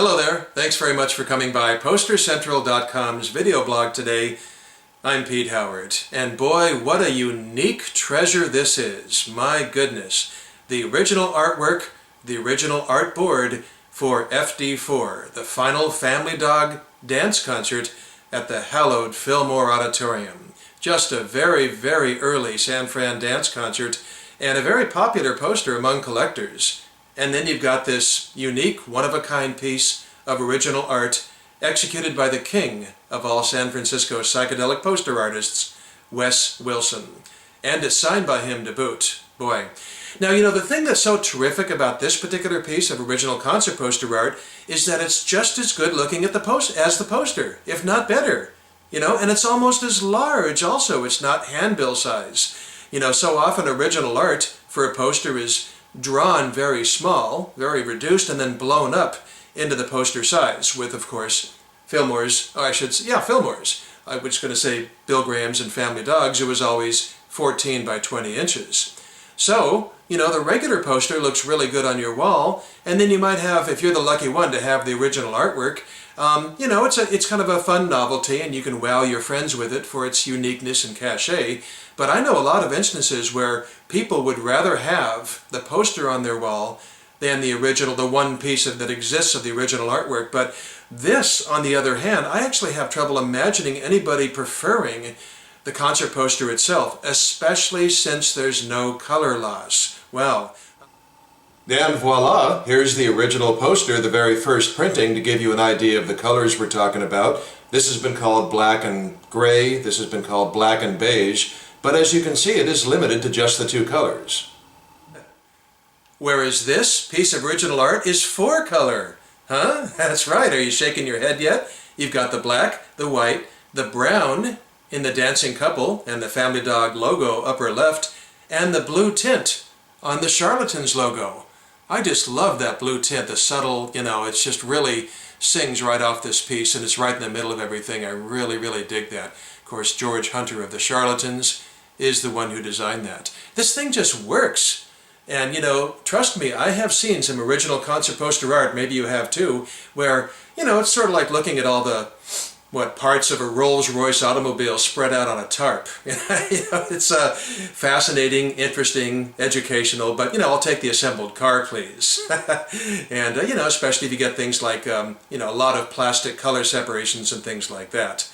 Hello there, thanks very much for coming by PosterCentral.com's video blog today. I'm Pete Howard, and boy, what a unique treasure this is. My goodness. The original artwork, the original art board for FD-4, the final Family Dog dance concert at the hallowed Fillmore Auditorium. Just a very, very early San Fran dance concert, and a very popular poster among collectors. And then you've got this unique, one-of-a-kind piece of original art executed by the king of all San Francisco psychedelic poster artists, Wes Wilson. And it's signed by him to boot. Boy. Now, you know, the thing that's so terrific about this particular piece of original concert poster art is that it's just as good looking at as the poster, if not better. You know, and it's almost as large also. It's not handbill size. You know, so often original art for a poster is drawn very small, very reduced, and then blown up into the poster size with, of course, Fillmore's, Fillmore's. I was going to say Bill Graham's and Family Dogs. It was always 14 by 20 inches. So, you know, the regular poster looks really good on your wall, and then you might have, if you're the lucky one to have the original artwork, you know, it's kind of a fun novelty, and you can wow your friends with it for its uniqueness and cachet. But I know a lot of instances where people would rather have the poster on their wall than the original, the one piece that exists of the original artwork. But this, on the other hand, I actually have trouble imagining anybody preferring the concert poster itself, especially since there's no color loss. Well, and voila, here's the original poster, the very first printing, to give you an idea of the colors we're talking about. This has been called black and gray, this has been called black and beige, but as you can see, it is limited to just the two colors. Whereas this piece of original art is 4-color. Huh? That's right, are you shaking your head yet? You've got the black, the white, the brown in the dancing couple and the Family Dog logo upper left, and the blue tint on the Charlatans logo. I just love that blue tint, the subtle, you know, it's just really sings right off this piece, and it's right in the middle of everything. I really, really dig that. Of course, George Hunter of the Charlatans is the one who designed that. This thing just works. And, you know, trust me, I have seen some original concert poster art, maybe you have too, where, you know, it's sort of like looking at all the, parts of a Rolls-Royce automobile spread out on a tarp. You know, it's fascinating, interesting, educational, but, you know, I'll take the assembled car, please. And, you know, especially if you get things like, you know, a lot of plastic color separations and things like that.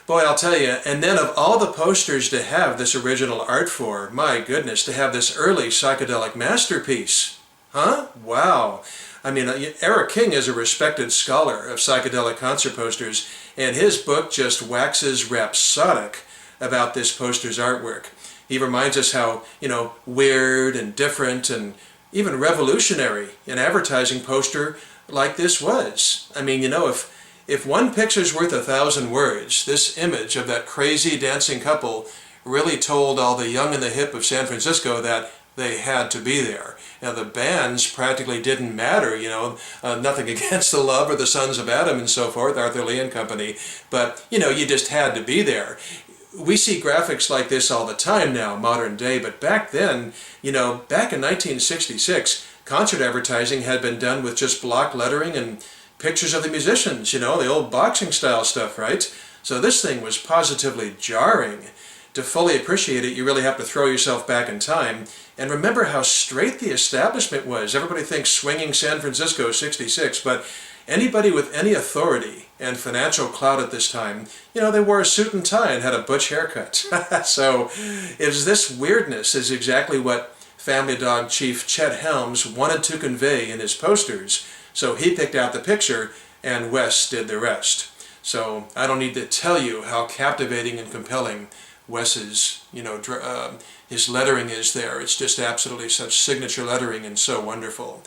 Boy, I'll tell you, and then of all the posters to have this original art for, my goodness, to have this early psychedelic masterpiece. Huh? Wow. I mean, Eric King is a respected scholar of psychedelic concert posters, and his book just waxes rhapsodic about this poster's artwork. He reminds us how, you know, weird and different and even revolutionary an advertising poster like this was. I mean, you know, if one picture's worth 1,000 words, this image of that crazy dancing couple really told all the young and the hip of San Francisco that they had to be there. Now, the bands practically didn't matter, you know, nothing against the Love or the Sons of Adam and so forth, Arthur Lee and company, but, you know, you just had to be there. We see graphics like this all the time now, modern day, but back then, you know, back in 1966, concert advertising had been done with just block lettering and pictures of the musicians, you know, the old boxing style stuff, right? So this thing was positively jarring. To fully appreciate it, you really have to throw yourself back in time and remember how straight the establishment was. Everybody thinks swinging San Francisco 66, but anybody with any authority and financial clout at this time, you know, they wore a suit and tie and had a butch haircut. So this weirdness is exactly what Family Dog chief Chet Helms wanted to convey in his posters. So he picked out the picture and Wes did the rest. So I don't need to tell you how captivating and compelling Wes's, you know, his lettering is there. It's just absolutely such signature lettering and so wonderful.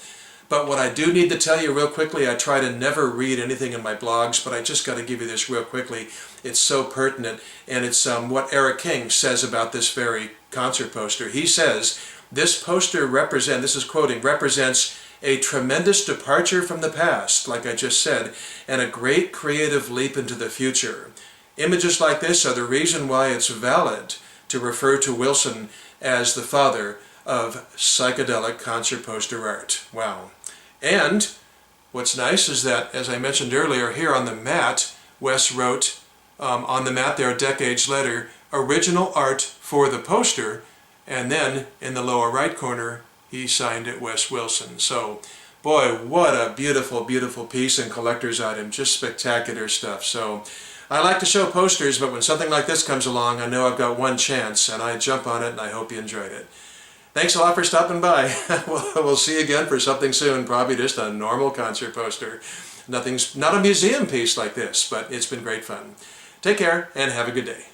But what I do need to tell you real quickly, I try to never read anything in my blogs, but I just got to give you this real quickly. It's so pertinent, and it's what Eric King says about this very concert poster. He says, this poster this is quoting, represents a tremendous departure from the past, like I just said, and a great creative leap into the future. Images like this are the reason why it's valid to refer to Wilson as the father of psychedelic concert poster art. Wow. And What's nice is that, as I mentioned earlier, here on the mat, Wes wrote on the mat there a decades later, original art for the poster, and then in the lower right corner he signed it Wes Wilson. So boy, what a beautiful, beautiful piece and collector's item. Just spectacular stuff. So I like to show posters, but when something like this comes along, I know I've got one chance, and I jump on it, and I hope you enjoyed it. Thanks a lot for stopping by. We'll see you again for something soon, probably just a normal concert poster. Nothing's not a museum piece like this, but it's been great fun. Take care, and have a good day.